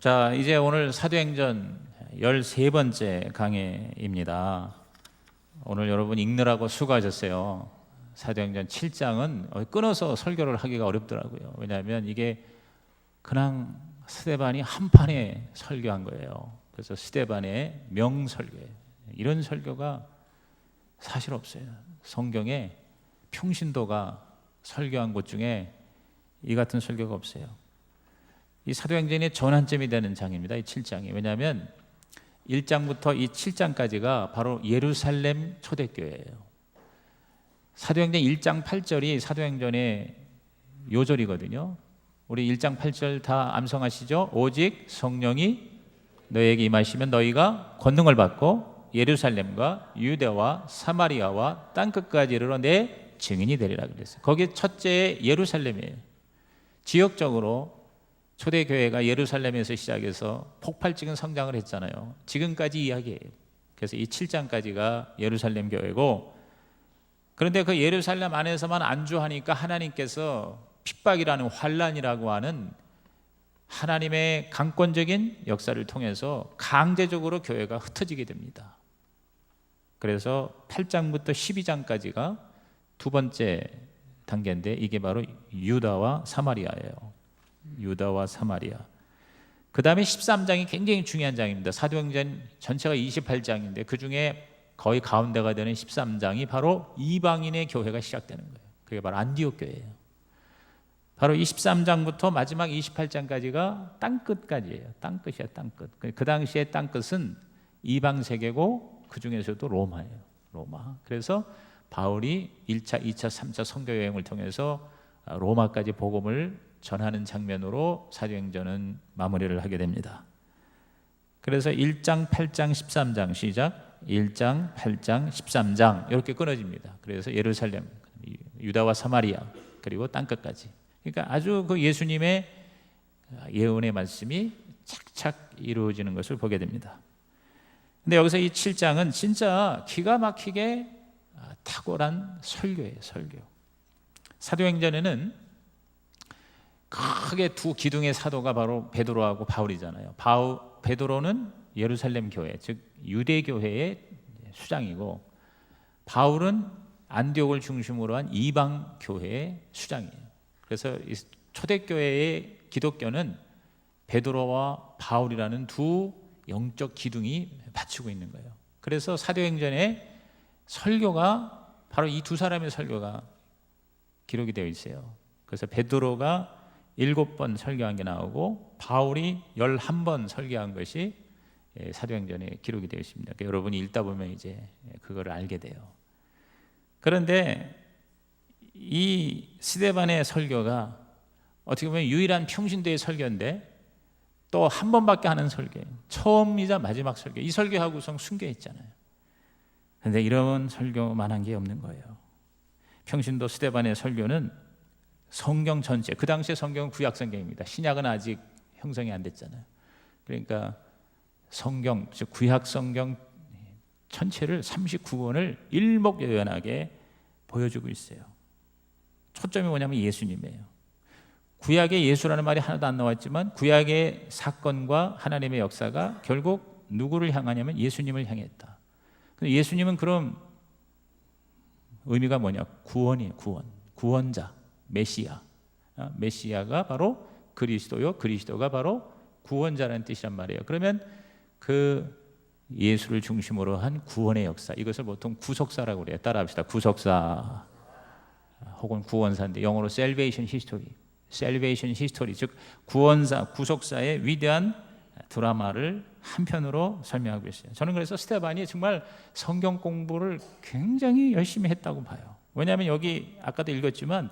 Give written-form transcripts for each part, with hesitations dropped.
자, 이제 오늘 사도행전 13번째 강해입니다. 오늘 여러분 읽느라고 수고하셨어요. 사도행전 7장은 끊어서 설교를 하기가 어렵더라고요. 왜냐하면 이게 그냥 스데반이 한 판에 설교한 거예요. 그래서 스데반의 명설교예요. 이런 설교가 사실 없어요. 성경에 평신도가 설교한 곳 중에 이 같은 설교가 없어요. 이 사도행전의 전환점이 되는 장입니다. 이 7장이. 왜냐하면 1장부터 이 7장까지가 바로 예루살렘 초대교회예요. 사도행전 1장 8절이 사도행전의 요절이거든요. 우리 1장 8절 다 암송하시죠? 오직 성령이 너희에게 임하시면 너희가 권능을 받고 예루살렘과 유대와 사마리아와 땅끝까지 이르러 내 증인이 되리라 그랬어요. 거기 첫째 예루살렘이에요. 지역적으로 초대교회가 예루살렘에서 시작해서 폭발적인 성장을 했잖아요. 지금까지 이야기예요. 그래서 이 7장까지가 예루살렘 교회고, 그런데 그 예루살렘 안에서만 안주하니까 하나님께서 핍박이라는 환란이라고 하는 하나님의 강권적인 역사를 통해서 강제적으로 교회가 흩어지게 됩니다. 그래서 8장부터 12장까지가 두 번째 단계인데 이게 바로 유다와 사마리아예요. 유다와 사마리아. 그 다음에 13장이 굉장히 중요한 장입니다. 사도행전 전체가 28장인데 그 중에 거의 가운데가 되는 13장이 바로 이방인의 교회가 시작되는 거예요. 그게 바로 안디옥 교회예요. 바로 23장부터 마지막 28장까지가 땅끝까지예요. 땅끝이야, 땅끝. 그 당시에 땅끝은 이방 세계고 그 중에서도 로마예요. 로마. 그래서 바울이 1차, 2차, 3차 선교 여행을 통해서 로마까지 복음을 전하는 장면으로 사도행전은 마무리를 하게 됩니다. 그래서 1장, 8장, 13장 시작. 1장, 8장, 13장 이렇게 끊어집니다. 그래서 예루살렘, 유다와 사마리아 그리고 땅끝까지. 그러니까 아주 그 예수님의 예언의 말씀이 착착 이루어지는 것을 보게 됩니다. 근데 여기서 이 7장은 진짜 기가 막히게 탁월한 설교예요. 설교. 사도행전에는 크게 두 기둥의 사도가 바로 베드로하고 바울이잖아요. 베드로는 예루살렘 교회, 즉 유대 교회의 수장이고 바울은 안디옥을 중심으로 한 이방 교회의 수장이에요. 그래서 이 초대교회의 기독교는 베드로와 바울이라는 두 영적 기둥이 받치고 있는 거예요. 그래서 사도행전에 설교가 바로 이 두 사람의 설교가 기록이 되어 있어요. 그래서 베드로가 7번 설교한 게 나오고 바울이 11번 설교한 것이 사도행전에 기록이 되어 있습니다. 그러니까 여러분이 읽다 보면 이제 그거를 알게 돼요. 그런데 이 스데반의 설교가 어떻게 보면 유일한 평신도의 설교인데 또 한 번밖에 하는 설교예요. 처음이자 마지막 설교. 이 설교하고서 순교했잖아요. 그런데 이런 설교만한 게 없는 거예요. 평신도 스데반의 설교는 성경 전체, 그 당시에 성경은 구약 성경입니다. 신약은 아직 형성이 안 됐잖아요. 그러니까 성경, 즉 구약 성경 전체를 39권을 일목요연하게 보여주고 있어요. 초점이 뭐냐면 예수님이에요. 구약에 예수라는 말이 하나도 안 나왔지만 구약의 사건과 하나님의 역사가 결국 누구를 향하냐면 예수님을 향했다. 근데 예수님은 그럼 의미가 뭐냐? 구원이에요. 구원. 구원자. 메시아. 메시아가 바로 그리스도요, 그리스도가 바로 구원자라는 뜻이란 말이에요. 그러면 그 예수를 중심으로 한 구원의 역사, 이것을 보통 구속사라고 그래요. 따라합시다. 구속사 혹은 구원사인데 영어로 salvation history, salvation history, 즉 구원사, 구속사의 위대한 드라마를 한편으로 설명하고 있어요. 저는 그래서 스데반이 정말 성경 공부를 굉장히 열심히 했다고 봐요. 왜냐하면 여기 아까도 읽었지만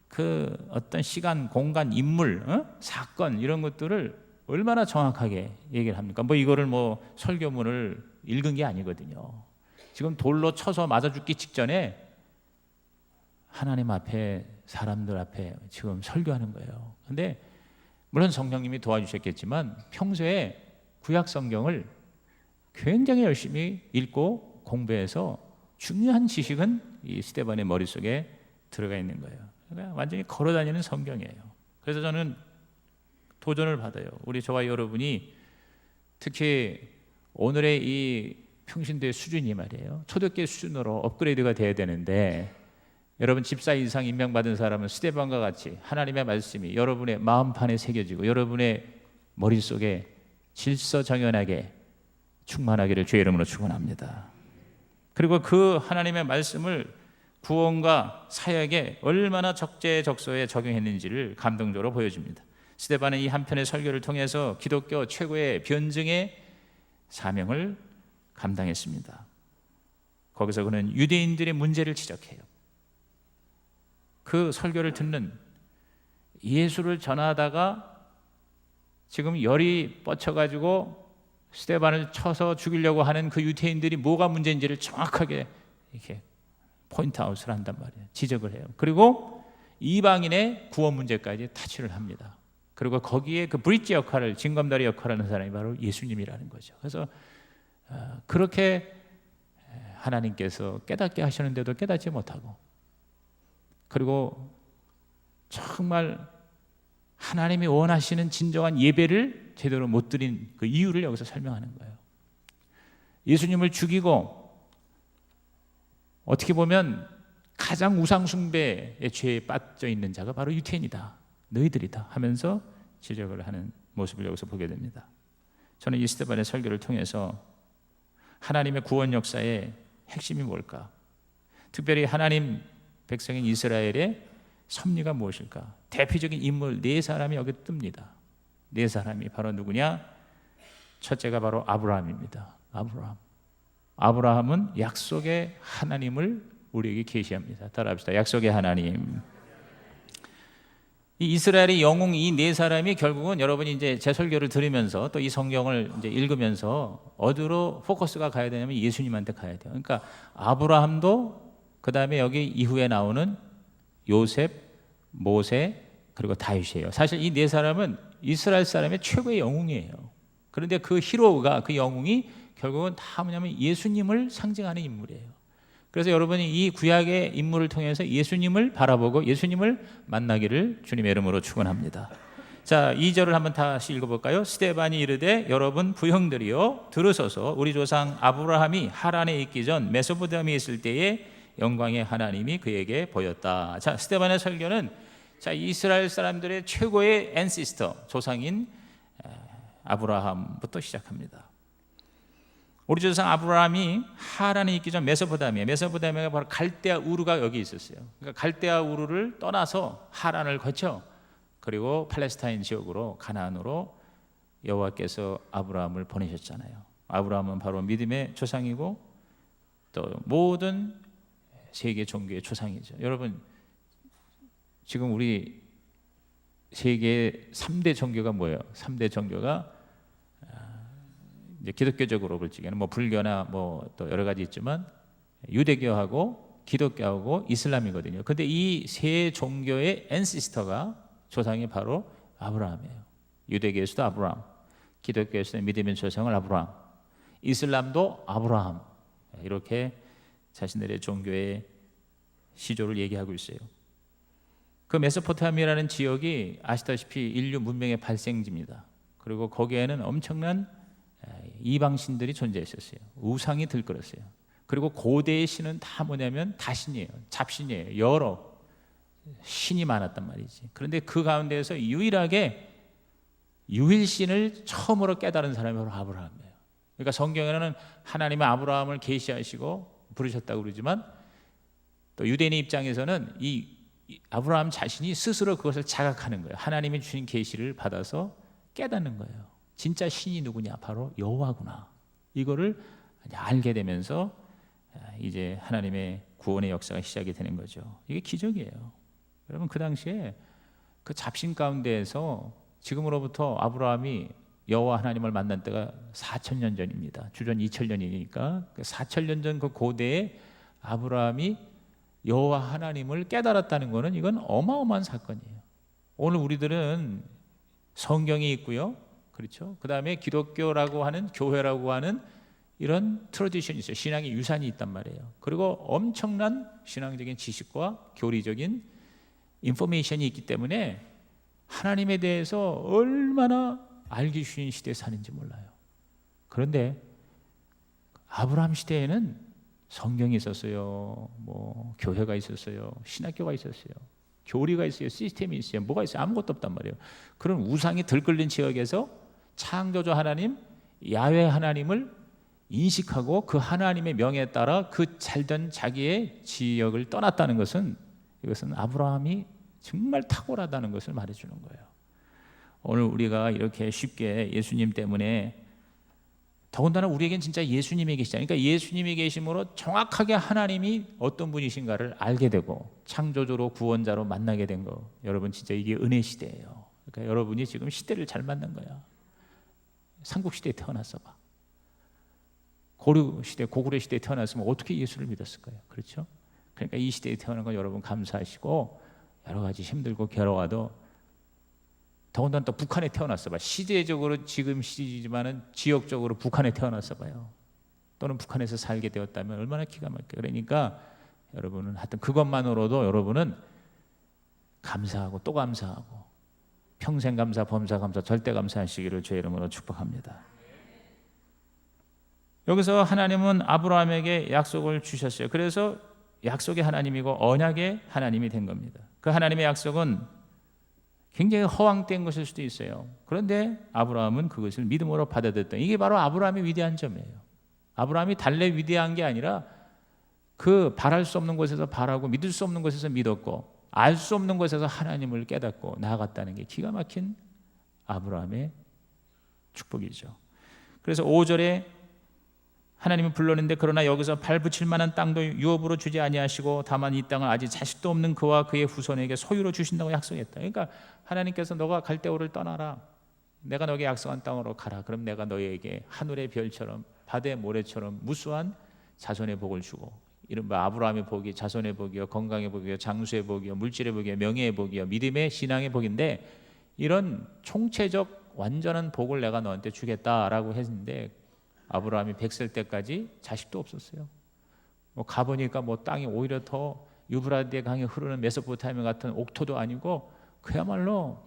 그 어떤 시간, 공간, 인물, 사건 이런 것들을 얼마나 정확하게 얘기를 합니까? 이거를 설교문을 읽은 게 아니거든요. 지금 돌로 쳐서 맞아 죽기 직전에 하나님 앞에 사람들 앞에 지금 설교하는 거예요. 근데 물론 성령님이 도와주셨겠지만 평소에 구약 성경을 굉장히 열심히 읽고 공부해서 중요한 지식은 이 스데반의 머릿속에 들어가 있는 거예요. 그러니까 완전히 걸어다니는 성경이에요. 그래서 저는 도전을 받아요. 우리 저와 여러분이 특히 오늘의 이 평신도의 수준이 말이에요, 초대교회 수준으로 업그레이드가 돼야 되는데, 여러분 집사 이상 임명받은 사람은 스데반과 같이 하나님의 말씀이 여러분의 마음판에 새겨지고 여러분의 머릿속에 질서정연하게 충만하기를 주의 이름으로 축원합니다. 그리고 그 하나님의 말씀을 구원과 사역에 얼마나 적재적소에 적용했는지를 감동적으로 보여줍니다. 스데반은 이 한 편의 설교를 통해서 기독교 최고의 변증의 사명을 감당했습니다. 거기서 그는 유대인들의 문제를 지적해요. 그 설교를 듣는, 예수를 전하다가 지금 열이 뻗쳐가지고 스데반을 쳐서 죽이려고 하는 그 유대인들이 뭐가 문제인지를 정확하게 이렇게 포인트아웃을 한단 말이에요. 지적을 해요. 그리고 이방인의 구원 문제까지 타치를 합니다. 그리고 거기에 그 브릿지 역할을, 징검다리 역할을 하는 사람이 바로 예수님이라는 거죠. 그래서 그렇게 하나님께서 깨닫게 하시는데도 깨닫지 못하고, 그리고 정말 하나님이 원하시는 진정한 예배를 제대로 못 드린 그 이유를 여기서 설명하는 거예요. 예수님을 죽이고 어떻게 보면 가장 우상숭배의 죄에 빠져 있는 자가 바로 유태인이다, 너희들이다 하면서 지적을 하는 모습을 여기서 보게 됩니다. 저는 이 스데반의 설교를 통해서 하나님의 구원 역사의 핵심이 뭘까, 특별히 하나님 백성인 이스라엘의 섭리가 무엇일까, 대표적인 인물 4사람이 여기 뜹니다. 4사람이 바로 누구냐? 첫째가 바로 아브라함입니다. 아브라함은 약속의 하나님을 우리에게 계시합니다. 따라합시다. 약속의 하나님. 이 이스라엘의 영웅 이 4사람이 결국은 여러분이 이제 제 설교를 들으면서 또 이 성경을 이제 읽으면서 어디로 포커스가 가야 되냐면 예수님한테 가야 돼요. 그러니까 아브라함도, 그 다음에 여기 이후에 나오는 요셉, 모세, 그리고 다윗이에요. 사실 이 4사람은 이스라엘 사람의 최고의 영웅이에요. 그런데 그 히로가, 그 영웅이 결국은 다 뭐냐면 예수님을 상징하는 인물이에요. 그래서 여러분이 이 구약의 인물을 통해서 예수님을 바라보고 예수님을 만나기를 주님의 이름으로 축원합니다. 자, 2절을 한번 다시 읽어볼까요? 스데반이 이르되 여러분 부형들이여 들으소서. 우리 조상 아브라함이 하란에 있기 전 메소포타미아에 있을 때에 영광의 하나님이 그에게 보였다. 자, 스데반의 설교는 자, 이스라엘 사람들의 최고의 앤시스터, 조상인 아브라함부터 시작합니다. 우리 조상 아브라함이 하란에 있기 전 메소포타미아가 바로 갈대아 우르가 여기 있었어요. 그러니까 갈대아 우르를 떠나서 하란을 거쳐 그리고 팔레스타인 지역으로, 가나안으로 여호와께서 아브라함을 보내셨잖아요. 아브라함은 바로 믿음의 조상이고 또 모든 세계 종교의 조상이죠. 여러분, 지금 우리 세계 3대 종교가 뭐예요? 3대 종교가 이제 기독교적으로 볼 적에는 뭐 불교나 뭐 또 여러 가지 있지만 유대교하고 기독교하고 이슬람이거든요. 근데 이 세 종교의 앤시스터가, 조상이 바로 아브라함이에요. 유대교에서도 아브라함, 기독교에서는 믿음의 조상을 아브라함, 이슬람도 아브라함, 이렇게 자신들의 종교의 시조를 얘기하고 있어요. 그 메소포타미아라는 지역이 아시다시피 인류 문명의 발생지입니다. 그리고 거기에는 엄청난 이방신들이 존재했었어요. 우상이 들끓었어요. 그리고 고대의 신은 다 뭐냐면 다신이에요. 잡신이에요. 여러 신이 많았단 말이지. 그런데 그 가운데에서 유일하게 유일신을 처음으로 깨달은 사람이 바로 아브라함이에요. 그러니까 성경에는 하나님의 아브라함을 계시하시고 부르셨다고 그러지만 또 유대인의 입장에서는 이 아브라함 자신이 스스로 그것을 자각하는 거예요. 하나님이 주신 계시를 받아서 깨닫는 거예요. 진짜 신이 누구냐? 바로 여호와구나. 이거를 알게 되면서 이제 하나님의 구원의 역사가 시작이 되는 거죠. 이게 기적이에요. 여러분, 그 당시에 그 잡신 가운데에서 지금으로부터 아브라함이 여호와 하나님을 만난 때가 4,000년 전입니다. 주전 2,000년이니까 4,000년 전 그 고대에 아브라함이 여호와 하나님을 깨달았다는 것은 이건 어마어마한 사건이에요. 오늘 우리들은 성경이 있고요, 그렇죠? 그 다음에 기독교라고 하는, 교회라고 하는 이런 트래디션이 있어요. 신앙의 유산이 있단 말이에요. 그리고 엄청난 신앙적인 지식과 교리적인 인포메이션이 있기 때문에 하나님에 대해서 얼마나 알기 쉬운 시대에 사는지 몰라요. 그런데 아브라함 시대에는 성경이 있었어요. 뭐 교회가 있었어요. 신학교가 있었어요. 교리가 있어요. 시스템이 있어요. 뭐가 있어요? 아무것도 없단 말이에요. 그런 우상이 들끓는 지역에서 창조주 하나님, 야훼 하나님을 인식하고 그 하나님의 명에 따라 그 잘된 자기의 지역을 떠났다는 것은, 이것은 아브라함이 정말 탁월하다는 것을 말해주는 거예요. 오늘 우리가 이렇게 쉽게 예수님 때문에, 더군다나 우리에겐 진짜 예수님이 계시잖아요. 그러니까 예수님이 계심으로 정확하게 하나님이 어떤 분이신가를 알게 되고 창조주로 구원자로 만나게 된 거, 여러분 진짜 이게 은혜 시대예요. 그러니까 여러분이 지금 시대를 잘 만난 거야. 삼국시대에 태어났어 봐. 고려시대, 고구려 시대에 태어났으면 어떻게 예수를 믿었을까요? 그렇죠? 그러니까 이 시대에 태어난 거 여러분 감사하시고, 여러 가지 힘들고 괴로워도, 더군다나 또 북한에 태어났어 봐. 시대적으로 지금 시지만은 지역적으로 북한에 태어났어 봐요. 또는 북한에서 살게 되었다면 얼마나 기가 막혀요. 그러니까 여러분은 하여튼 그것만으로도 여러분은 감사하고 또 감사하고 평생 감사, 범사 감사, 절대 감사하시기를 주의 이름으로 축복합니다. 여기서 하나님은 아브라함에게 약속을 주셨어요. 그래서 약속의 하나님이고 언약의 하나님이 된 겁니다. 그 하나님의 약속은 굉장히 허황된 것일 수도 있어요. 그런데 아브라함은 그것을 믿음으로 받아들였다. 이게 바로 아브라함의 위대한 점이에요. 아브라함이 달래 위대한 게 아니라 그 바랄 수 없는 곳에서 바라고 믿을 수 없는 곳에서 믿었고 알 수 없는 곳에서 하나님을 깨닫고 나아갔다는 게 기가 막힌 아브라함의 축복이죠. 그래서 5절에 하나님은 불렀는데 그러나 여기서 발붙일 만한 땅도 유업으로 주지 아니하시고 다만 이 땅을 아직 자식도 없는 그와 그의 후손에게 소유로 주신다고 약속했다. 그러니까 하나님께서 너가 갈대우를 떠나라. 내가 너에게 약속한 땅으로 가라. 그럼 내가 너에게 하늘의 별처럼 바다의 모래처럼 무수한 자손의 복을 주고, 이른바 아브라함의 복이 자손의 복이요, 건강의 복이요, 장수의 복이요, 물질의 복이요, 명예의 복이요, 믿음의 신앙의 복인데, 이런 총체적 완전한 복을 내가 너한테 주겠다라고 했는데 아브라함이 100살 때까지 자식도 없었어요. 뭐 가보니까 뭐 땅이 오히려 더 유브라데 강이 흐르는 메소포타미아 같은 옥토도 아니고 그야말로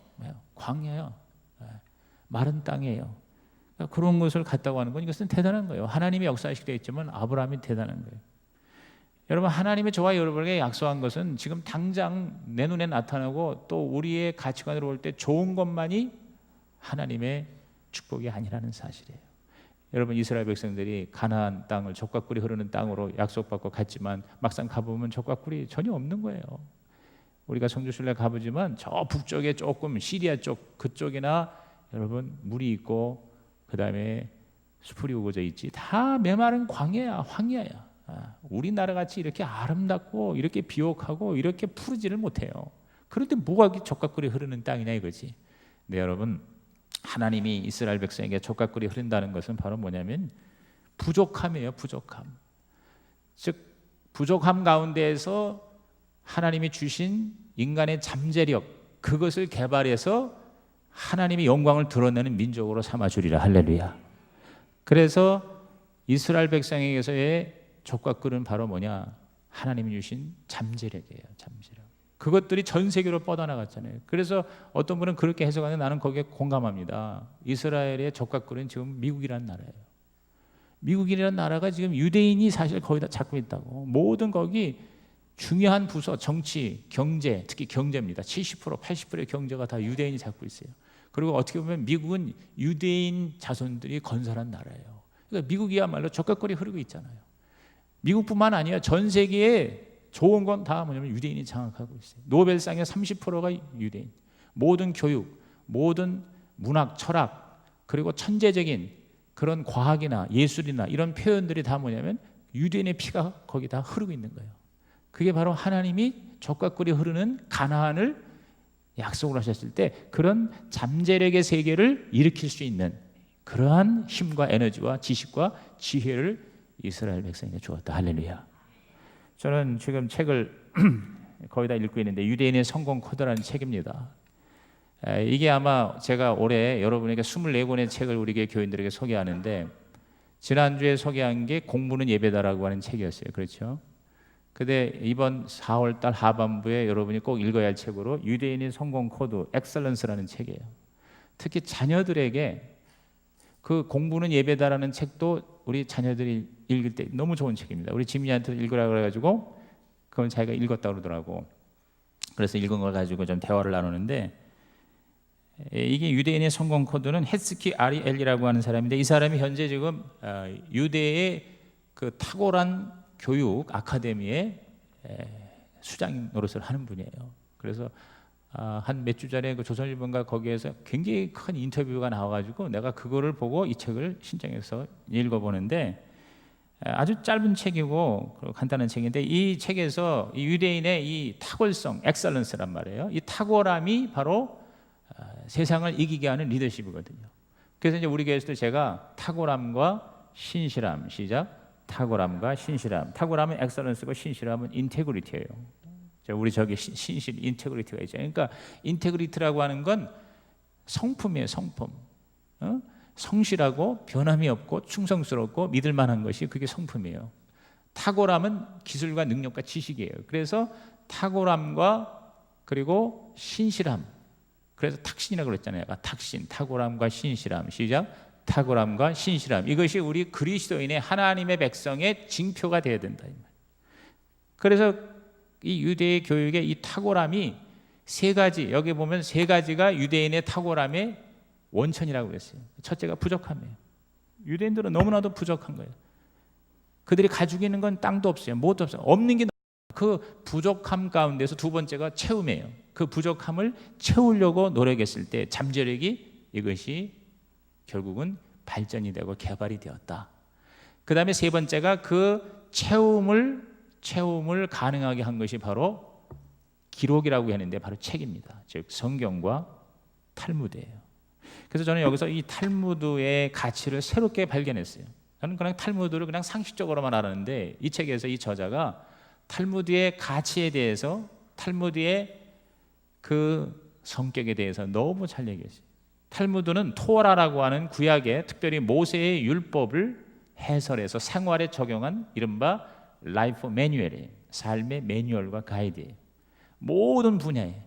광야예요. 마른 땅이에요. 그러니까 그런 것을 갔다고 하는 건 이것은 대단한 거예요. 하나님이 역사하시게 되어 있지만 아브라함이 대단한 거예요. 여러분, 하나님이 저와 여러분에게 약속한 것은 지금 당장 내 눈에 나타나고 또 우리의 가치관으로 볼 때 좋은 것만이 하나님의 축복이 아니라는 사실이에요. 여러분, 이스라엘 백성들이 가나안 땅을 젖과 꿀이 흐르는 땅으로 약속받고 갔지만 막상 가보면 젖과 꿀이 전혀 없는 거예요. 우리가 성주순례 가보지만 저 북쪽에 조금 시리아 쪽 그쪽이나 여러분 물이 있고 그 다음에 수풀이 우거져 있지, 다 메마른 광야야, 황야야. 우리나라 같이 이렇게 아름답고 이렇게 비옥하고 이렇게 푸르지를 못해요. 그런데 뭐가 젖과 꿀이 흐르는 땅이냐 이거지. 네, 여러분, 하나님이 이스라엘 백성에게 젖과 꿀이 흐른다는 것은 바로 뭐냐면 부족함이에요. 부족함. 즉 부족함 가운데에서 하나님이 주신 인간의 잠재력, 그것을 개발해서 하나님의 영광을 드러내는 민족으로 삼아주리라. 할렐루야. 그래서 이스라엘 백성에게서의 젖과 꿀은 바로 뭐냐? 하나님이 주신 잠재력이에요. 잠재력. 그것들이 전 세계로 뻗어나갔잖아요. 그래서 어떤 분은 그렇게 해석하는데 나는 거기에 공감합니다. 이스라엘의 젖과 꿀은 지금 미국이라는 나라예요. 미국이라는 나라가 지금 유대인이 사실 거의 다 잡고 있다고. 모든 거기 중요한 부서, 정치, 경제, 특히 경제입니다. 70%, 80%의 경제가 다 유대인이 잡고 있어요. 그리고 어떻게 보면 미국은 유대인 자손들이 건설한 나라예요. 그러니까 미국이야말로 젖과 꿀이 흐르고 있잖아요. 미국뿐만 아니라 전 세계에 좋은 건 다 뭐냐면 유대인이 장악하고 있어요. 노벨상의 30%가 유대인. 모든 교육, 모든 문학, 철학, 그리고 천재적인 그런 과학이나 예술이나 이런 표현들이 다 뭐냐면 유대인의 피가 거기 다 흐르고 있는 거예요. 그게 바로 하나님이 젖과 꿀이 흐르는 가나안을 약속을 하셨을 때 그런 잠재력의 세계를 일으킬 수 있는 그러한 힘과 에너지와 지식과 지혜를 이스라엘 백성에게 주었다. 할렐루야. 저는 지금 책을 거의 다 읽고 있는데 유대인의 성공 코드라는 책입니다. 이게 아마 제가 올해 여러분에게 24권의 책을 우리 교회 교인들에게 소개하는데 지난주에 소개한 게 공부는 예배다라고 하는 책이었어요. 그렇죠? 근데 이번 4월 달 하반부에 여러분이 꼭 읽어야 할 책으로 유대인의 성공 코드 엑셀런스라는 책이에요. 특히 자녀들에게 그 공부는 예배다라는 책도 우리 자녀들이 읽을 때 너무 좋은 책입니다. 우리 지민이한테 읽으라 그래가지고 그걸 자기가 읽었다고 그러더라고. 그래서 읽은 걸 가지고 좀 대화를 나누는데, 이게 유대인의 성공 코드는 헤스키 아리엘이라고 하는 사람인데, 이 사람이 현재 지금 유대의 그 탁월한 교육 아카데미의 수장 노릇을 하는 분이에요. 그래서 한 몇 주 전에 그 조선일보인가 거기에서 굉장히 큰 인터뷰가 나와가지고 내가 그거를 보고 이 책을 신청해서 읽어보는데, 아주 짧은 책이고 간단한 책인데, 이 책에서 이 유대인의 이 탁월성, 엑셀런스란 말이에요. 이 탁월함이 바로 세상을 이기게 하는 리더십이거든요. 그래서 이제 우리 교회에서도 제가 탁월함과 신실함, 시작. 탁월함과 신실함. 탁월함은 엑셀런스고 신실함은 인테그리티예요. 우리 저기 신실 인테그리티가 있죠. 그러니까 인테그리티라고 하는 건 성품이에요, 성품. 성실하고 변함이 없고 충성스럽고 믿을 만한 것이 그게 성품이에요. 탁월함은 기술과 능력과 지식이에요. 그래서 탁월함과 그리고 신실함. 그래서 탁신이라고 그랬잖아요. 탁신, 탁월함과 신실함. 시작. 탁월함과 신실함. 이것이 우리 그리스도인의 하나님의 백성의 징표가 되어야 된다. 그래서 이 유대의 교육의 이 탁월함이 세 가지, 여기 보면 세 가지가 유대인의 탁월함의 원천이라고 그랬어요. 첫째가 부족함이에요. 유대인들은 너무나도 부족한 거예요. 그들이 가지고 있는 건 땅도 없어요. 뭣도 없어요. 없는 게 그 부족함 가운데서 두 번째가 채움이에요. 그 부족함을 채우려고 노력했을 때 잠재력이 이것이 결국은 발전이 되고 개발이 되었다. 그 다음에 세 번째가 그 채움을 가능하게 한 것이 바로 기록이라고 하는데 바로 책입니다. 즉 성경과 탈무드예요. 그래서 저는 여기서 이 탈무드의 가치를 새롭게 발견했어요. 저는 그냥 탈무드를 그냥 상식적으로만 알았는데, 이 책에서 이 저자가 탈무드의 가치에 대해서, 탈무드의 그 성격에 대해서 너무 잘 얘기했어요. 탈무드는 토라라고 하는 구약의 특별히 모세의 율법을 해설해서 생활에 적용한 이른바 라이프 매뉴얼이에요. 삶의 매뉴얼과 가이드예요. 모든 분야에.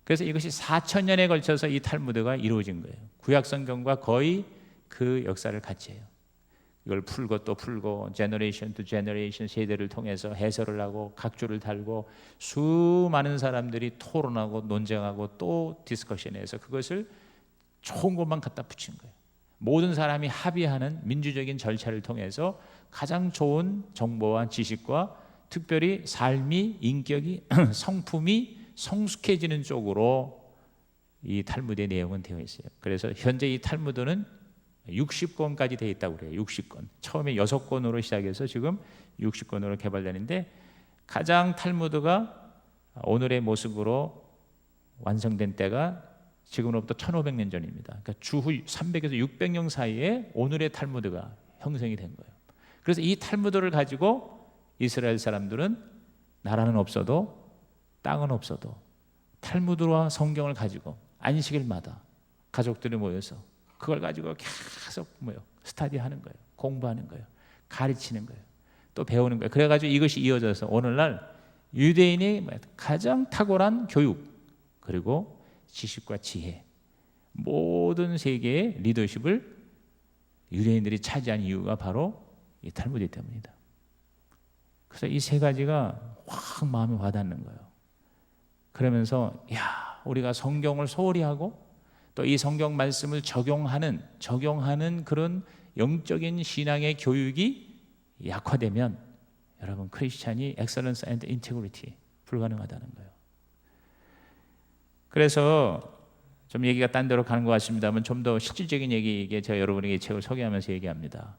그래서 이것이 4,000년에 걸쳐서 이 탈무드가 이루어진 거예요. 구약 성경과 거의 그 역사를 같이 해요. 이걸 풀고 또 풀고 제너레이션 투 제너레이션 세대를 통해서 해설을 하고 각주를 달고 수많은 사람들이 토론하고 논쟁하고 또 디스커션해서 그것을 좋은 것만 갖다 붙인 거예요. 모든 사람이 합의하는 민주적인 절차를 통해서 가장 좋은 정보와 지식과 특별히 삶이, 인격이, 성품이 성숙해지는 쪽으로 이 탈무드의 내용은 되어 있어요. 그래서 현재 이 탈무드는 60권까지 되어 있다고 그래요. 60권. 처음에 6권으로 시작해서 지금 60권으로 개발되는데, 가장 탈무드가 오늘의 모습으로 완성된 때가 지금으로부터 1500년 전입니다. 그러니까 주후 300에서 600년 사이에 오늘의 탈무드가 형성이 된 거예요. 그래서 이 탈무드를 가지고 이스라엘 사람들은 나라는 없어도 땅은 없어도 탈무드와 성경을 가지고 안식일마다 가족들이 모여서 그걸 가지고 계속 스터디하는 거예요. 공부하는 거예요. 가르치는 거예요. 또 배우는 거예요. 그래가지고 이것이 이어져서 오늘날 유대인이 가장 탁월한 교육 그리고 지식과 지혜, 모든 세계의 리더십을 유대인들이 차지한 이유가 바로 이 탈무드 때문이다. 그래서 이 세 가지가 확 마음에 와닿는 거예요. 그러면서 우리가 성경을 소홀히 하고 또 이 성경 말씀을 적용하는 그런 영적인 신앙의 교육이 약화되면 여러분 크리스찬이 엑셀런스 앤드 인테그리티 불가능하다는 거예요. 그래서 좀 얘기가 딴 데로 가는 것 같습니다만 좀 더 실질적인 얘기, 제가 여러분에게 이 책을 소개하면서 얘기합니다.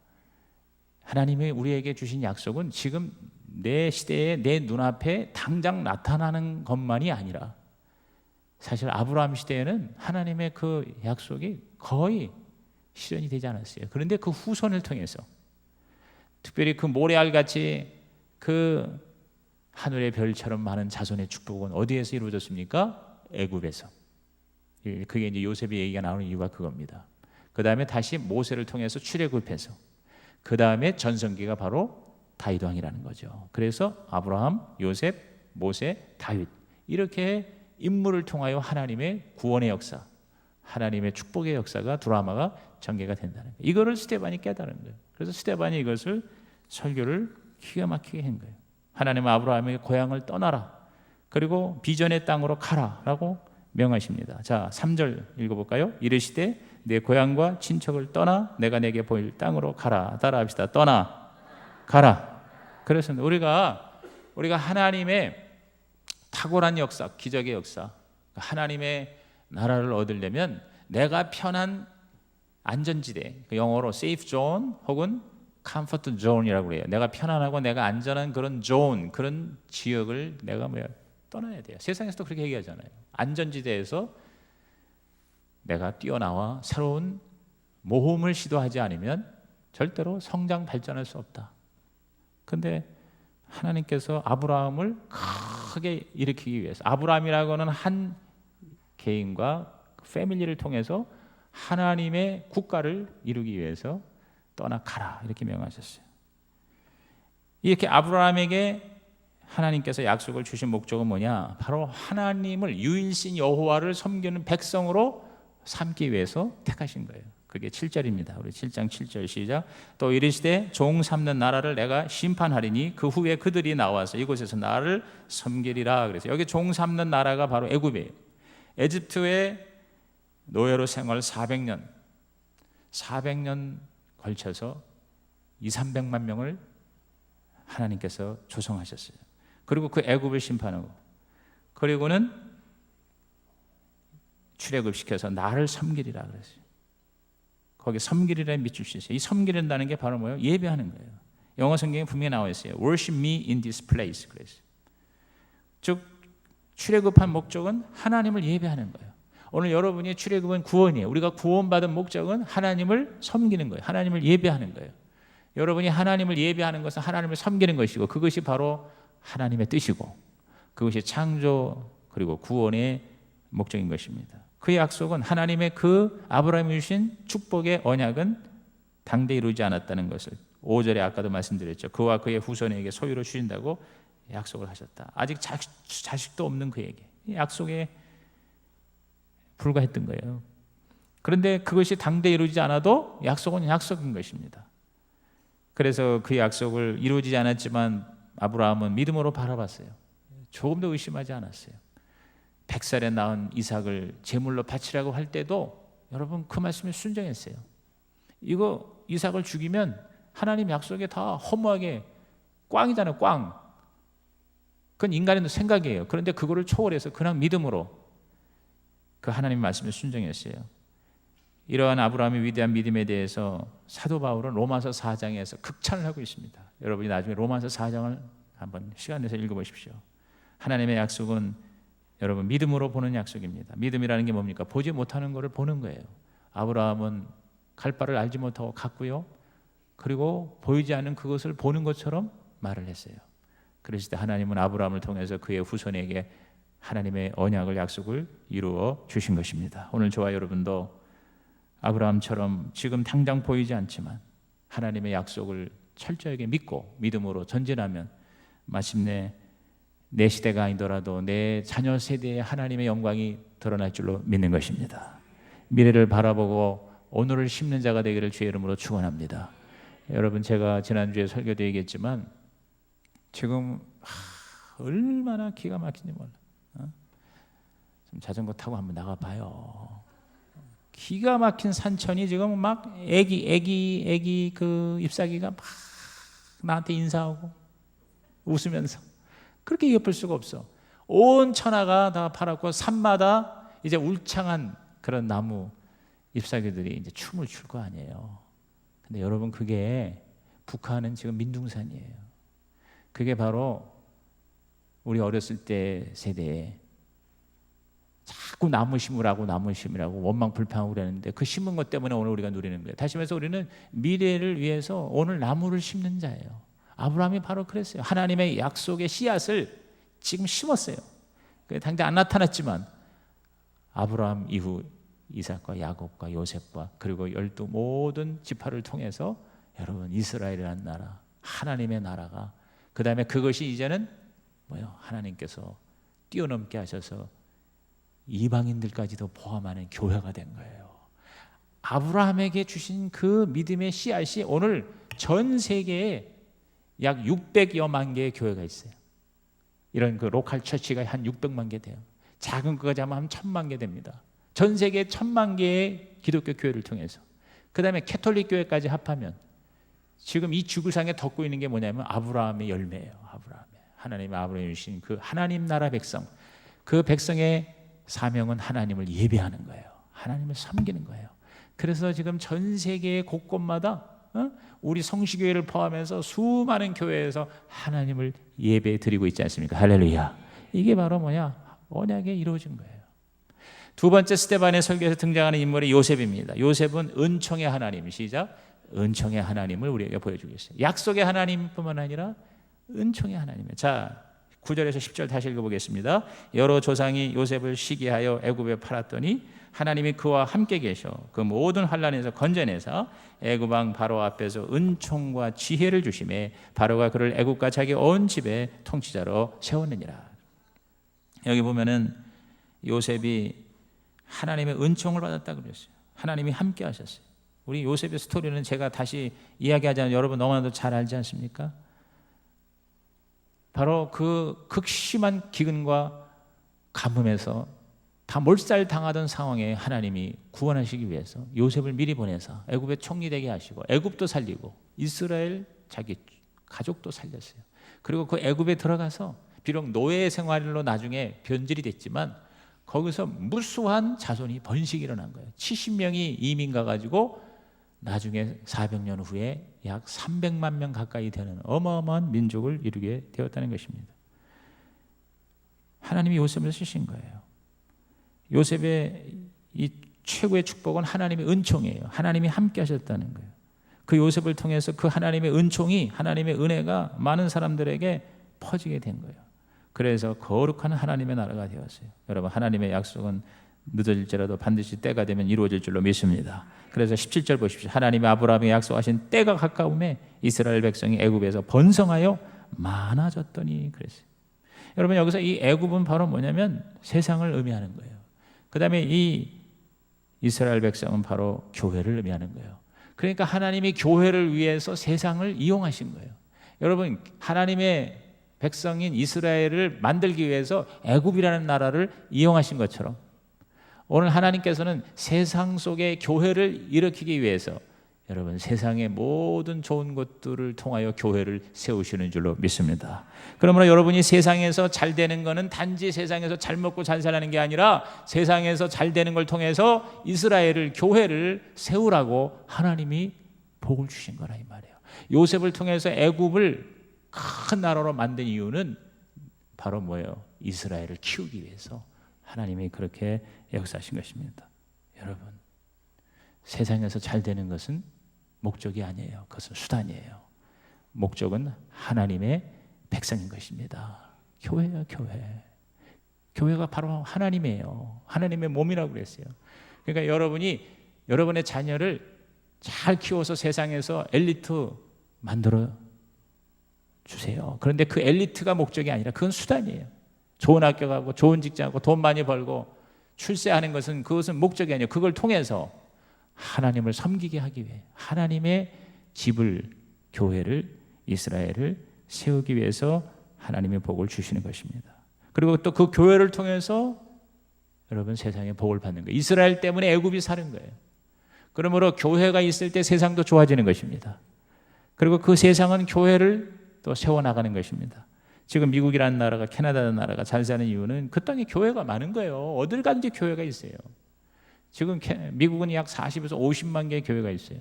하나님이 우리에게 주신 약속은 지금 내 시대에 내 눈앞에 당장 나타나는 것만이 아니라, 사실 아브라함 시대에는 하나님의 그 약속이 거의 실현이 되지 않았어요. 그런데 그 후손을 통해서, 특별히 그 모래알같이 그 하늘의 별처럼 많은 자손의 축복은 어디에서 이루어졌습니까? 애굽에서. 그게 이제 요셉의 얘기가 나오는 이유가 그겁니다. 그 다음에 다시 모세를 통해서 출애굽해서, 그 다음에 전성기가 바로 다윗 왕이라는 거죠. 그래서 아브라함, 요셉, 모세, 다윗 이렇게 인물을 통하여 하나님의 구원의 역사, 하나님의 축복의 역사가 드라마가 전개가 된다는 거예요. 이거를 스데반이 깨달은 거예요. 그래서 스데반이 이것을 설교를 기가 막히게 한 거예요. 하나님은 아브라함에게 고향을 떠나라, 그리고 비전의 땅으로 가라라고 명하십니다. 자, 3절 읽어볼까요? 이르시되 내 고향과 친척을 떠나 내가 내게 보일 땅으로 가라. 따라합시다. 떠나 가라. 그래서 우리가 하나님의 탁월한 역사, 기적의 역사, 하나님의 나라를 얻으려면 내가 편한 안전지대, 영어로 safe zone 혹은 comfort zone이라고 그래요. 내가 편안하고 내가 안전한 그런 zone, 그런 지역을 내가 떠나야 돼요. 세상에서도 그렇게 얘기하잖아요. 안전지대에서 내가 뛰어나와 새로운 모험을 시도하지 않으면 절대로 성장 발전할 수 없다. 근데 하나님께서 아브라함을 크게 일으키기 위해서, 아브라함이라고는 한 개인과 패밀리를 통해서 하나님의 국가를 이루기 위해서 떠나가라 이렇게 명하셨어요. 이렇게 아브라함에게 하나님께서 약속을 주신 목적은 뭐냐? 바로 하나님을, 유일신 여호와를 섬기는 백성으로 삼기 위해서 택하신 거예요. 그게 7절입니다. 우리 7장 7절 시작. 또 이르시되 종 삼는 나라를 내가 심판하리니 그 후에 그들이 나와서 이곳에서 나를 섬기리라. 그래서 여기 종 삼는 나라가 바로 애굽이에요. 에집트의 노예로 생활 400년 걸쳐서 200~300만 명을 하나님께서 조성하셨어요. 그리고 그 애굽을 심판하고, 그리고는 출애굽시켜서 나를 섬기리라 그랬어요. 거기 섬기리라에 밑줄 수 있어요. 이 섬기린다는 게 바로 뭐예요? 예배하는 거예요. 영어 성경에 분명히 나와 있어요. Worship me in this place. 그랬어요. 즉 출애굽한 목적은 하나님을 예배하는 거예요. 오늘 여러분이 출애굽은 구원이에요. 우리가 구원받은 목적은 하나님을 섬기는 거예요. 하나님을 예배하는 거예요. 여러분이 하나님을 예배하는 것은 하나님을 섬기는 것이고, 그것이 바로 하나님의 뜻이고, 그것이 창조 그리고 구원의 목적인 것입니다. 그 약속은, 하나님의 그 아브라함이 주신 축복의 언약은 당대 이루지 않았다는 것을 5절에 아까도 말씀드렸죠. 그와 그의 후손에게 소유로 주신다고 약속을 하셨다. 아직 자식도 없는 그에게 약속에 불과했던 거예요. 그런데 그것이 당대 이루지 않아도 약속은 약속인 것입니다. 그래서 그 약속을 이루어지지 않았지만 아브라함은 믿음으로 바라봤어요. 조금도 의심하지 않았어요. 100살에 낳은 이삭을 제물로 바치라고 할 때도 여러분 그 말씀에 순종했어요. 이거 이삭을 죽이면 하나님 약속에 다 허무하게 꽝이잖아요. 꽝. 그건 인간의 생각이에요. 그런데 그거를 초월해서 그냥 믿음으로 그 하나님의 말씀에 순종했어요. 이러한 아브라함의 위대한 믿음에 대해서 사도 바울은 로마서 4장에서 극찬을 하고 있습니다. 여러분이 나중에 로마서 4장을 한번 시간 내서 읽어보십시오. 하나님의 약속은 여러분 믿음으로 보는 약속입니다. 믿음이라는 게 뭡니까? 보지 못하는 것을 보는 거예요. 아브라함은 갈 바를 알지 못하고 갔고요. 그리고 보이지 않는 그것을 보는 것처럼 말을 했어요. 그러실 때 하나님은 아브라함을 통해서 그의 후손에게 하나님의 언약을, 약속을 이루어 주신 것입니다. 오늘 저와 여러분도 아브라함처럼 지금 당장 보이지 않지만 하나님의 약속을 철저하게 믿고 믿음으로 전진하면 마침내 내 시대가 아니더라도 내 자녀 세대에 하나님의 영광이 드러날 줄로 믿는 것입니다. 미래를 바라보고 오늘을 심는 자가 되기를 주의 이름으로 축원합니다. 여러분, 제가 지난주에 설교도 얘기했지만 지금 얼마나 기가 막힌지 몰라. 좀 자전거 타고 한번 나가봐요. 기가 막힌 산천이 지금 막 애기 그 잎사귀가 막 나한테 인사하고 웃으면서 그렇게 예쁠 수가 없어. 온 천하가 다 파랗고 산마다 이제 울창한 그런 나무 잎사귀들이 이제 춤을 출 거 아니에요. 근데 여러분, 그게 북한은 지금 민둥산이에요. 그게 바로 우리 어렸을 때 세대에 자꾸 나무 심으라고 원망 불평하고 그랬는데 그 심은 것 때문에 오늘 우리가 누리는 거예요. 다시 말해서 우리는 미래를 위해서 오늘 나무를 심는 자예요. 아브라함이 바로 그랬어요. 하나님의 약속의 씨앗을 지금 심었어요. 당장 안 나타났지만 아브라함 이후 이삭과 야곱과 요셉과 그리고 12 모든 지파를 통해서 여러분 이스라엘이라는 나라, 하나님의 나라가, 그 다음에 그것이 이제는 뭐요? 하나님께서 뛰어넘게 하셔서 이방인들까지도 포함하는 교회가 된 거예요. 아브라함에게 주신 그 믿음의 씨앗이 오늘 전 세계에 약 600여만 개의 교회가 있어요. 이런 그 로컬 처치가 한 600만 개 돼요. 작은 거까지 하면 한 1000만 개 됩니다. 전 세계 1000만 개의 기독교 교회를 통해서, 그 다음에 캐톨릭 교회까지 합하면 지금 이 지구상에 덮고 있는 게 뭐냐면 아브라함의 열매예요. 하나님의 아브라함이 주신 그 하나님 나라 백성, 그 백성의 사명은 하나님을 예배하는 거예요. 하나님을 섬기는 거예요. 그래서 지금 전 세계 곳곳마다 우리 성시교회를 포함해서 수많은 교회에서 하나님을 예배 드리고 있지 않습니까? 할렐루야. 이게 바로 뭐냐? 언약에 이루어진 거예요. 두 번째 스데반의 설교에서 등장하는 인물이 요셉입니다. 요셉은 은총의 하나님, 시작, 은총의 하나님을 우리에게 보여주고 있어요. 약속의 하나님뿐만 아니라 은총의 하나님이에요. 자, 9절에서 10절 다시 읽어보겠습니다. 여러 조상이 요셉을 시기하여 애굽에 팔았더니 하나님이 그와 함께 계셔 그 모든 환난에서 건져내사 애굽 왕 바로 앞에서 은총과 지혜를 주심에 바로가 그를 애굽과 자기 온 집의 통치자로 세웠느니라. 여기 보면은 요셉이 하나님의 은총을 받았다고 그랬어요. 하나님이 함께 하셨어요. 우리 요셉의 스토리는 제가 다시 이야기하자면 여러분 너무나도 잘 알지 않습니까? 바로 그 극심한 기근과 가뭄에서 다 몰살당하던 상황에 하나님이 구원하시기 위해서 요셉을 미리 보내서 애굽의 총리 되게 하시고 애굽도 살리고 이스라엘 자기 가족도 살렸어요. 그리고 그 애굽에 들어가서 비록 노예 생활로 나중에 변질이 됐지만 거기서 무수한 자손이 번식이 일어난 거예요. 70명이 이민 가가지고 나중에 400년 후에 약 300만 명 가까이 되는 어마어마한 민족을 이루게 되었다는 것입니다. 하나님이 요셉을 쓰신 거예요. 요셉의 이 최고의 축복은 하나님의 은총이에요. 하나님이 함께 하셨다는 거예요. 그 요셉을 통해서 그 하나님의 은총이, 하나님의 은혜가 많은 사람들에게 퍼지게 된 거예요. 그래서 거룩한 하나님의 나라가 되었어요. 여러분, 하나님의 약속은 늦어질지라도 반드시 때가 되면 이루어질 줄로 믿습니다. 그래서 17절 보십시오. 하나님이 아브라함에게 약속하신 때가 가까움에 이스라엘 백성이 애굽에서 번성하여 많아졌더니 그랬어요. 여러분, 여기서 이 애굽은 바로 뭐냐면 세상을 의미하는 거예요. 그 다음에 이 이스라엘 백성은 바로 교회를 의미하는 거예요. 그러니까 하나님이 교회를 위해서 세상을 이용하신 거예요. 여러분, 하나님의 백성인 이스라엘을 만들기 위해서 애굽이라는 나라를 이용하신 것처럼 오늘 하나님께서는 세상 속에 교회를 일으키기 위해서 여러분 세상의 모든 좋은 것들을 통하여 교회를 세우시는 줄로 믿습니다. 그러므로 여러분이 세상에서 잘 되는 것은 단지 세상에서 잘 먹고 잘 살라는 게 아니라 세상에서 잘 되는 걸 통해서 이스라엘을, 교회를 세우라고 하나님이 복을 주신 거라 이 말이에요. 요셉을 통해서 애굽을 큰 나라로 만든 이유는 바로 뭐예요? 이스라엘을 키우기 위해서 하나님이 그렇게 역사하신 것입니다. 여러분, 세상에서 잘 되는 것은 목적이 아니에요. 그것은 수단이에요. 목적은 하나님의 백성인 것입니다. 교회야, 교회. 교회가 바로 하나님이에요. 하나님의 몸이라고 그랬어요. 그러니까 여러분이 여러분의 자녀를 잘 키워서 세상에서 엘리트 만들어 주세요. 그런데 그 엘리트가 목적이 아니라 그건 수단이에요. 좋은 학교 가고 좋은 직장 가고 돈 많이 벌고 출세하는 것은 그것은 목적이 아니에요. 그걸 통해서 하나님을 섬기게 하기 위해 하나님의 집을, 교회를, 이스라엘을 세우기 위해서 하나님의 복을 주시는 것입니다. 그리고 또 그 교회를 통해서 여러분 세상에 복을 받는 거예요. 이스라엘 때문에 애굽이 사는 거예요. 그러므로 교회가 있을 때 세상도 좋아지는 것입니다. 그리고 그 세상은 교회를 또 세워나가는 것입니다. 지금 미국이라는 나라가, 캐나다라는 나라가 잘 사는 이유는 그 땅에 교회가 많은 거예요. 어딜 가든지 교회가 있어요. 지금 미국은 약 40에서 50만 개의 교회가 있어요.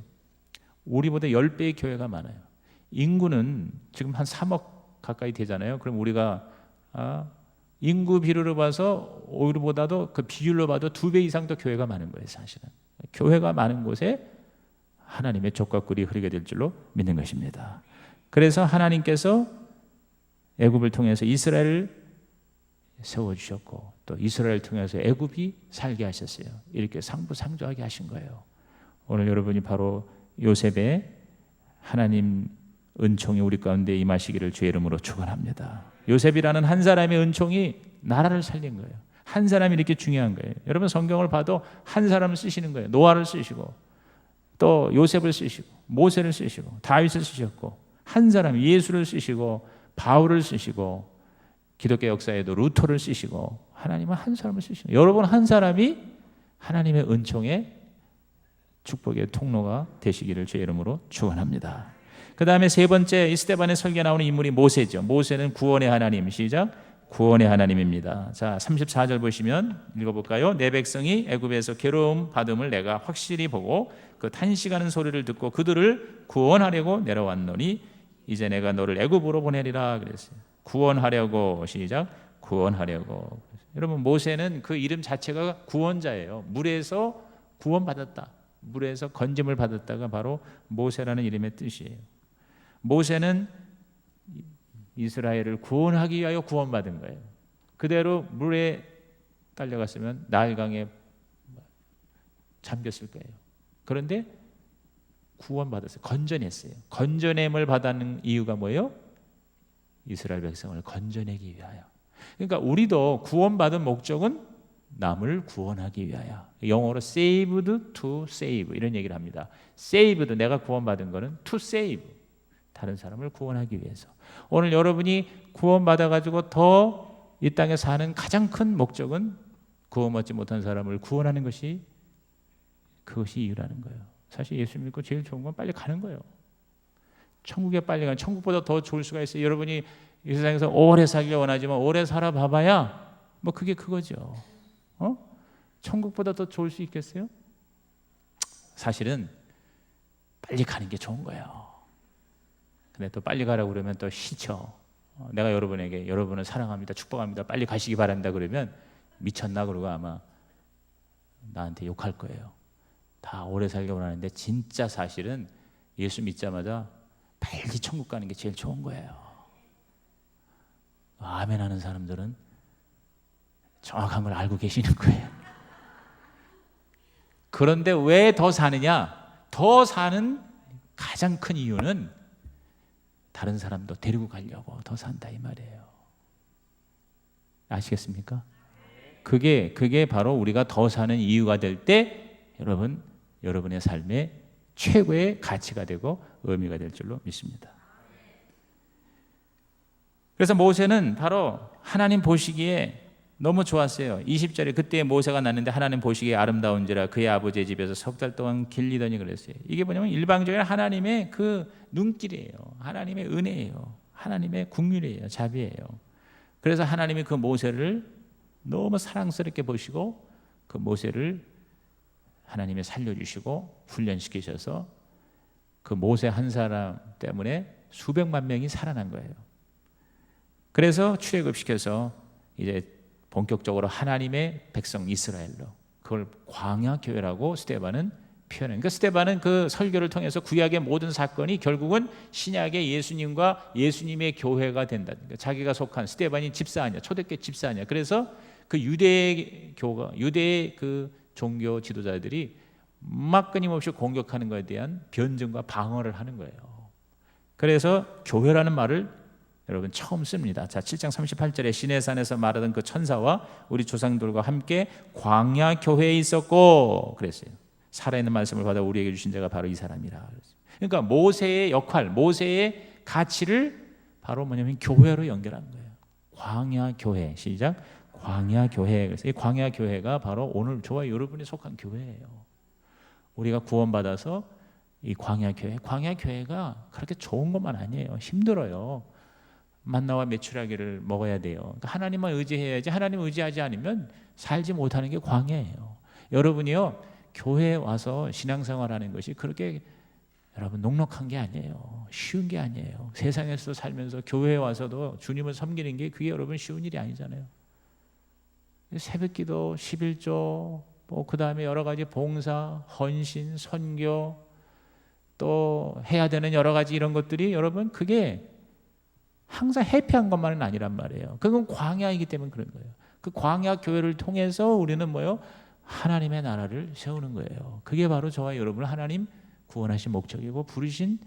우리보다 10배의 교회가 많아요. 인구는 지금 한 3억 가까이 되잖아요. 그럼 우리가 인구 비율로 봐서 우리보다도 그 비율로 봐도 2배 이상 더 교회가 많은 거예요. 사실은 교회가 많은 곳에 하나님의 족과 꿀이 흐르게 될 줄로 믿는 것입니다. 그래서 하나님께서 애굽을 통해서 이스라엘을 세워주셨고 또 이스라엘을 통해서 애굽이 살게 하셨어요. 이렇게 상부상조하게 하신 거예요. 오늘 여러분이 바로 요셉의 하나님 은총이 우리 가운데 임하시기를 주의 이름으로 축원합니다. 요셉이라는 한 사람의 은총이 나라를 살린 거예요. 한 사람이 이렇게 중요한 거예요. 여러분 성경을 봐도 한 사람을 쓰시는 거예요. 노아를 쓰시고 또 요셉을 쓰시고 모세를 쓰시고 다윗을 쓰셨고 한 사람 예수를 쓰시고 바울을 쓰시고 기독교 역사에도 루터를 쓰시고 하나님은 한 사람을 쓰시는 거예요. 여러분 한 사람이 하나님의 은총의 축복의 통로가 되시기를 주의 이름으로 축원합니다. 그 다음에 세 번째 이 스데반의 설교에 나오는 인물이 모세죠. 모세는 구원의 하나님, 시작. 구원의 하나님입니다. 자, 34절 보시면 읽어볼까요? 내 백성이 애굽에서 괴로움 받음을 내가 확실히 보고 그 탄식하는 소리를 듣고 그들을 구원하려고 내려왔노니 이제 내가 너를 애굽으로 보내리라 그랬어요. 구원하려고, 시작. 구원하려고. 여러분 모세는 그 이름 자체가 구원자예요. 물에서 구원받았다. 물에서 건짐을 받았다가 바로 모세라는 이름의 뜻이에요. 모세는 이스라엘을 구원하기 위하여 구원받은 거예요. 그대로 물에 딸려갔으면 나일강에 잠겼을 거예요. 그런데 구원받았어요. 건져냈어요. 건져냄을 받는 이유가 뭐예요? 이스라엘 백성을 건져내기 위하여. 그러니까 우리도 구원받은 목적은 남을 구원하기 위하여. 영어로 saved to save 이런 얘기를 합니다. saved 내가 구원받은 거는 to save 다른 사람을 구원하기 위해서. 오늘 여러분이 구원받아 가지고 더 이 땅에 사는 가장 큰 목적은 구원받지 못한 사람을 구원하는 것이 그것이 이유라는 거예요. 사실 예수 믿고 제일 좋은 건 빨리 가는 거예요. 천국에 빨리 가는, 천국보다 더 좋을 수가 있어요. 여러분이 이 세상에서 오래 살길 원하지만 오래 살아봐봐야 뭐 그게 그거죠. 천국보다 더 좋을 수 있겠어요? 사실은 빨리 가는 게 좋은 거예요. 근데 또 빨리 가라고 그러면 또 싫죠. 내가 여러분에게 여러분을 사랑합니다, 축복합니다, 빨리 가시기 바란다 그러면 미쳤나 그러고 아마 나한테 욕할 거예요. 다 오래 살기 원하는데 진짜 사실은 예수 믿자마자 빨리 천국 가는 게 제일 좋은 거예요. 아멘 하는 사람들은 정확한 걸 알고 계시는 거예요. 그런데 왜 더 사느냐? 더 사는 가장 큰 이유는 다른 사람도 데리고 가려고 더 산다 이 말이에요. 아시겠습니까? 그게 바로 우리가 더 사는 이유가 될 때 여러분의 삶의 최고의 가치가 되고 의미가 될 줄로 믿습니다. 그래서 모세는 바로 하나님 보시기에 너무 좋았어요. 20절에 그때 모세가 났는데 하나님 보시기에 아름다운지라 그의 아버지의 집에서 석 달 동안 길리더니 그랬어요. 이게 뭐냐면 일방적인 하나님의 그 눈길이에요. 하나님의 은혜예요. 하나님의 국률이에요. 자비예요. 그래서 하나님이 그 모세를 너무 사랑스럽게 보시고 그 모세를 하나님이 살려주시고 훈련시키셔서 그 모세 한 사람 때문에 수백만 명이 살아난 거예요. 그래서 출애굽시켜서 이제 본격적으로 하나님의 백성 이스라엘로, 그걸 광야교회라고 스데반은 표현해요. 그러니까 스데반은 그 설교를 통해서 구약의 모든 사건이 결국은 신약의 예수님과 예수님의 교회가 된다. 그러니까 자기가 속한 스데반이 집사 아니야, 초대교회 집사 아니야. 그래서 그 유대의 그 종교 지도자들이 막 끊임없이 공격하는 것에 대한 변증과 방어를 하는 거예요. 그래서 교회라는 말을 여러분 처음 씁니다. 자, 7장 38절에 시내산에서 말하던 그 천사와 우리 조상들과 함께 광야 교회에 있었고 그랬어요. 살아있는 말씀을 받아 우리에게 주신 자가 바로 이 사람이라. 그러니까 모세의 역할, 모세의 가치를 바로 뭐냐면 교회로 연결한 거예요. 광야 교회, 시작. 광야 교회. 그래서 이 광야 교회가 바로 오늘 저와 여러분이 속한 교회예요. 우리가 구원받아서 이 광야 교회가 그렇게 좋은 것만 아니에요. 힘들어요. 만나와 메추라기를 먹어야 돼요. 그러니까 하나님만 의지해야지. 하나님 의지하지 않으면 살지 못하는 게 광야예요. 여러분이요, 교회에 와서 신앙생활하는 것이 그렇게 여러분 녹록한 게 아니에요. 쉬운 게 아니에요. 세상에서 살면서 교회에 와서도 주님을 섬기는 게 그게 여러분 쉬운 일이 아니잖아요. 새벽기도, 11조, 그 다음에 여러 가지 봉사, 헌신, 선교, 또 해야 되는 여러 가지 이런 것들이 여러분 그게 항상 해피한 것만은 아니란 말이에요. 그건 광야이기 때문에 그런 거예요. 그 광야 교회를 통해서 우리는 뭐요? 하나님의 나라를 세우는 거예요. 그게 바로 저와 여러분을 하나님 구원하신 목적이고 부르신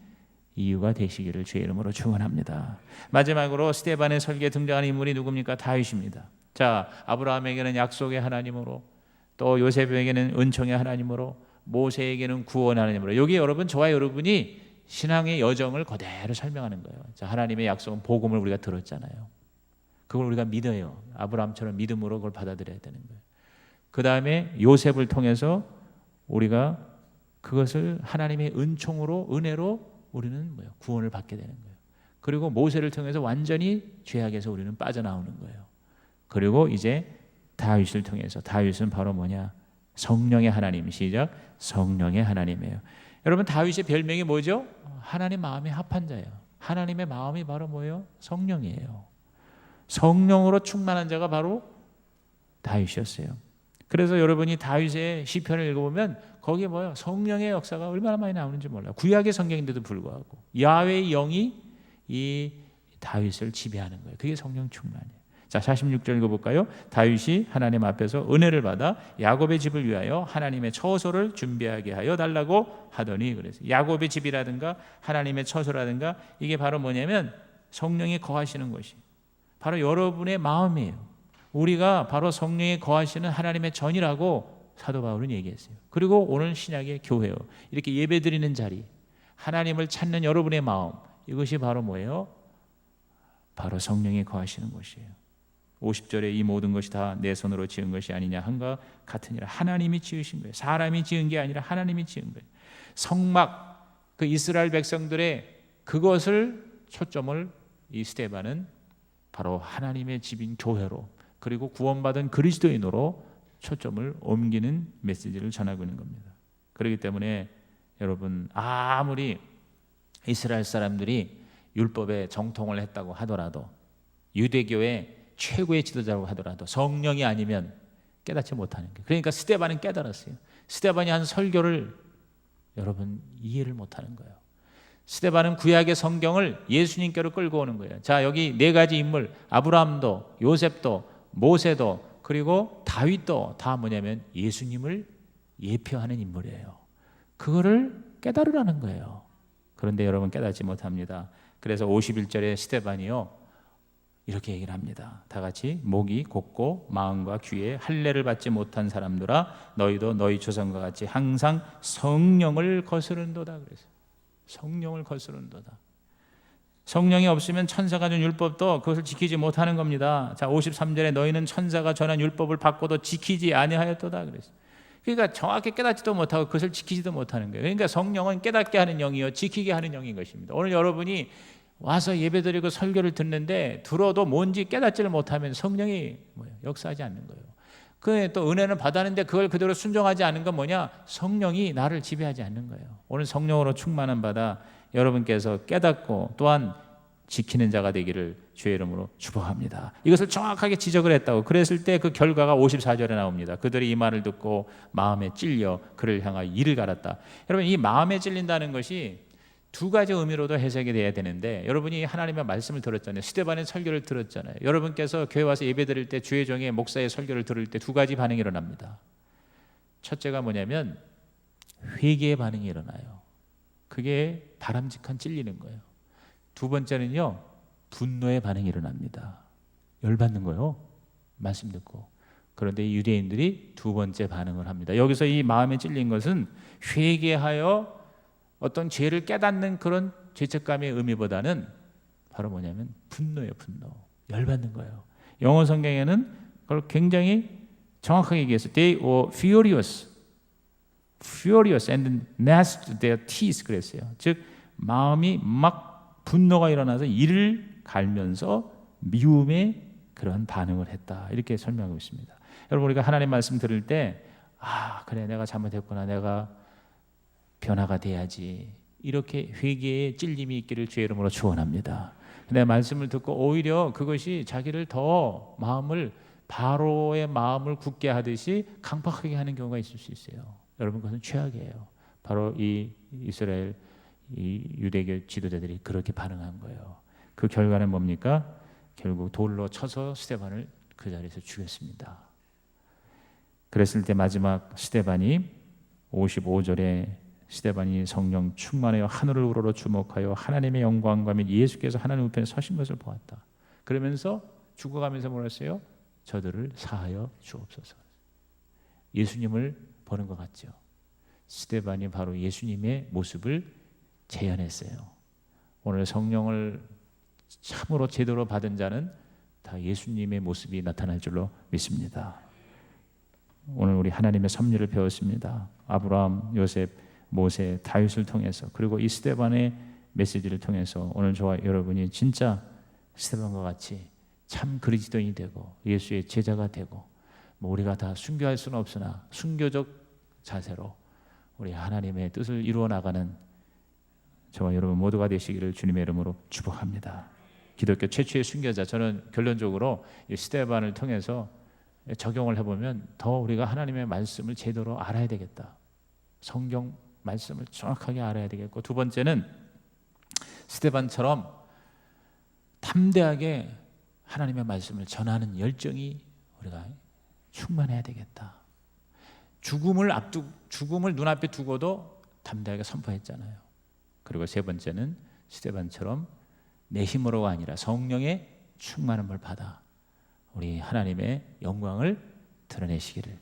이유가 되시기를 주의 이름으로 축원합니다. 마지막으로 스데반의 설계에 등장하는 인물이 누굽니까? 다윗입니다. 자, 아브라함에게는 약속의 하나님으로, 또 요셉에게는 은총의 하나님으로, 모세에게는 구원의 하나님으로. 여기 여러분, 저와 여러분이 신앙의 여정을 그대로 설명하는 거예요. 자, 하나님의 약속은 복음을 우리가 들었잖아요. 그걸 우리가 믿어요. 아브라함처럼 믿음으로 그걸 받아들여야 되는 거예요. 그 다음에 요셉을 통해서 우리가 그것을 하나님의 은총으로, 은혜로 우리는 구원을 받게 되는 거예요. 그리고 모세를 통해서 완전히 죄악에서 우리는 빠져나오는 거예요. 그리고 이제 다윗을 통해서, 다윗은 바로 뭐냐? 성령의 하나님. 시작. 성령의 하나님이에요. 여러분, 다윗의 별명이 뭐죠? 하나님 마음에 합한 자예요. 하나님의 마음이 바로 뭐예요? 성령이에요. 성령으로 충만한 자가 바로 다윗이었어요. 그래서 여러분이 다윗의 시편을 읽어보면 거기에 뭐예요? 성령의 역사가 얼마나 많이 나오는지 몰라요. 구약의 성경인데도 불구하고 야훼의 영이 이 다윗을 지배하는 거예요. 그게 성령 충만이에요. 자, 46절 읽어볼까요? 다윗이 하나님 앞에서 은혜를 받아 야곱의 집을 위하여 하나님의 처소를 준비하게 하여 달라고 하더니, 그래서 야곱의 집이라든가 하나님의 처소라든가 이게 바로 뭐냐면 성령이 거하시는 것이 바로 여러분의 마음이에요. 우리가 바로 성령이 거하시는 하나님의 전이라고 사도 바울은 얘기했어요. 그리고 오늘 신약의 교회요, 이렇게 예배드리는 자리, 하나님을 찾는 여러분의 마음, 이것이 바로 뭐예요? 바로 성령이 거하시는 것이에요. 50절에 이 모든 것이 다 내 손으로 지은 것이 아니냐 한가 같으니라. 하나님이 지으신 거예요. 사람이 지은 게 아니라 하나님이 지은 거예요. 성막, 그 이스라엘 백성들의 그것을 초점을 이 스데반은 바로 하나님의 집인 교회로, 그리고 구원받은 그리스도인으로 초점을 옮기는 메시지를 전하고 있는 겁니다. 그렇기 때문에 여러분, 아무리 이스라엘 사람들이 율법에 정통을 했다고 하더라도, 유대교의 최고의 지도자라고 하더라도 성령이 아니면 깨닫지 못하는 거예요. 그러니까 스데반은 깨달았어요. 스데반이 한 설교를 여러분 이해를 못하는 거예요. 스데반은 구약의 성경을 예수님께로 끌고 오는 거예요. 자, 여기 네 가지 인물, 아브라함도, 요셉도, 모세도, 그리고 다윗도 다 뭐냐면 예수님을 예표하는 인물이에요. 그거를 깨달으라는 거예요. 그런데 여러분 깨닫지 못합니다. 그래서 51절에 스데반이요 이렇게 얘기를 합니다. 다 같이, 목이 곧고 마음과 귀에 할례를 받지 못한 사람들아, 너희도 너희 조상과 같이 항상 성령을 거스른도다. 그래서 성령을 거스른도다. 성령이 없으면 천사가 준 율법도 그것을 지키지 못하는 겁니다. 자, 53절에 너희는 천사가 전한 율법을 받고도 지키지 아니하였도다. 그래서 그러니까 정확히 깨닫지도 못하고 그것을 지키지도 못하는 거예요. 그러니까 성령은 깨닫게 하는 영이요 지키게 하는 영인 것입니다. 오늘 여러분이 와서 예배드리고 설교를 듣는데 들어도 뭔지 깨닫지를 못하면 성령이 역사하지 않는 거예요. 그 또 은혜는 받았는데 그걸 그대로 순종하지 않는 건 뭐냐? 성령이 나를 지배하지 않는 거예요. 오늘 성령으로 충만한 바다 여러분께서 깨닫고 또한 지키는 자가 되기를 주의 이름으로 축복합니다. 이것을 정확하게 지적을 했다고. 그랬을 때 그 결과가 54절에 나옵니다. 그들이 이 말을 듣고 마음에 찔려 그를 향하여 이를 갈았다. 여러분, 이 마음에 찔린다는 것이 두 가지 의미로도 해석이 돼야 되는데, 여러분이 하나님의 말씀을 들었잖아요. 스데반의 설교를 들었잖아요. 여러분께서 교회 와서 예배 드릴 때 주의 종의 목사의 설교를 들을 때 두 가지 반응이 일어납니다. 첫째가 뭐냐면 회개의 반응이 일어나요. 그게 바람직한 찔리는 거예요. 두 번째는요, 분노의 반응이 일어납니다. 열받는 거예요. 말씀 듣고. 그런데 이 유대인들이 두 번째 반응을 합니다. 여기서 이 마음에 찔린 것은 회개하여 어떤 죄를 깨닫는 그런 죄책감의 의미보다는 바로 뭐냐면 분노예요. 분노. 열받는 거예요. 영어 성경에는 그걸 굉장히 정확하게 얘기했어요. They were furious and gnashed their teeth 그랬어요. 즉 마음이 막 분노가 일어나서 이를 갈면서 미움의 그런 반응을 했다. 이렇게 설명하고 있습니다. 여러분, 우리가 하나님 말씀 들을 때 그래, 내가 잘못했구나, 내가 변화가 돼야지, 이렇게 회개의 찔림이 있기를 주의 이름으로 축원합니다. 내 말씀을 듣고 오히려 그것이 자기를 더 마음을, 바로의 마음을 굳게 하듯이 강팍하게 하는 경우가 있을 수 있어요. 여러분, 그것은 최악이에요. 바로 이 이스라엘 이 유대교 지도자들이 그렇게 반응한 거예요. 그 결과는 뭡니까? 결국 돌로 쳐서 스데반을 그 자리에서 죽였습니다. 그랬을 때 마지막 스데반이 55절에 스데반이 성령 충만하여 하늘을 우러러 주목하여 하나님의 영광과 및 예수께서 하나님 우편에 서신 것을 보았다. 그러면서 죽어가면서 뭐라 했어요? 저들을 사하여 주옵소서. 예수님을 보는 것 같죠. 스데반이 바로 예수님의 모습을 재현했어요. 오늘 성령을 참으로 제대로 받은 자는 다 예수님의 모습이 나타날 줄로 믿습니다. 오늘 우리 하나님의 섭리를 배웠습니다. 아브라함, 요셉, 모세, 다윗을 통해서, 그리고 이 스데반의 메시지를 통해서 오늘 저와 여러분이 진짜 스데반과 같이 참 그리스도인이 되고 예수의 제자가 되고, 뭐 우리가 다 순교할 수는 없으나 순교적 자세로 우리 하나님의 뜻을 이루어 나가는 저와 여러분 모두가 되시기를 주님의 이름으로 축복합니다. 기독교 최초의 순교자, 저는 결론적으로 이 스데반을 통해서 적용을 해보면 더 우리가 하나님의 말씀을 제대로 알아야 되겠다. 성경 말씀을 정확하게 알아야 되겠고, 두 번째는 스데반처럼 담대하게 하나님의 말씀을 전하는 열정이 우리가 충만해야 되겠다. 죽음을 눈앞에 두고도 담대하게 선포했잖아요. 그리고 세 번째는 스데반처럼 내 힘으로가 아니라 성령의 충만함을 받아 우리 하나님의 영광을 드러내시기를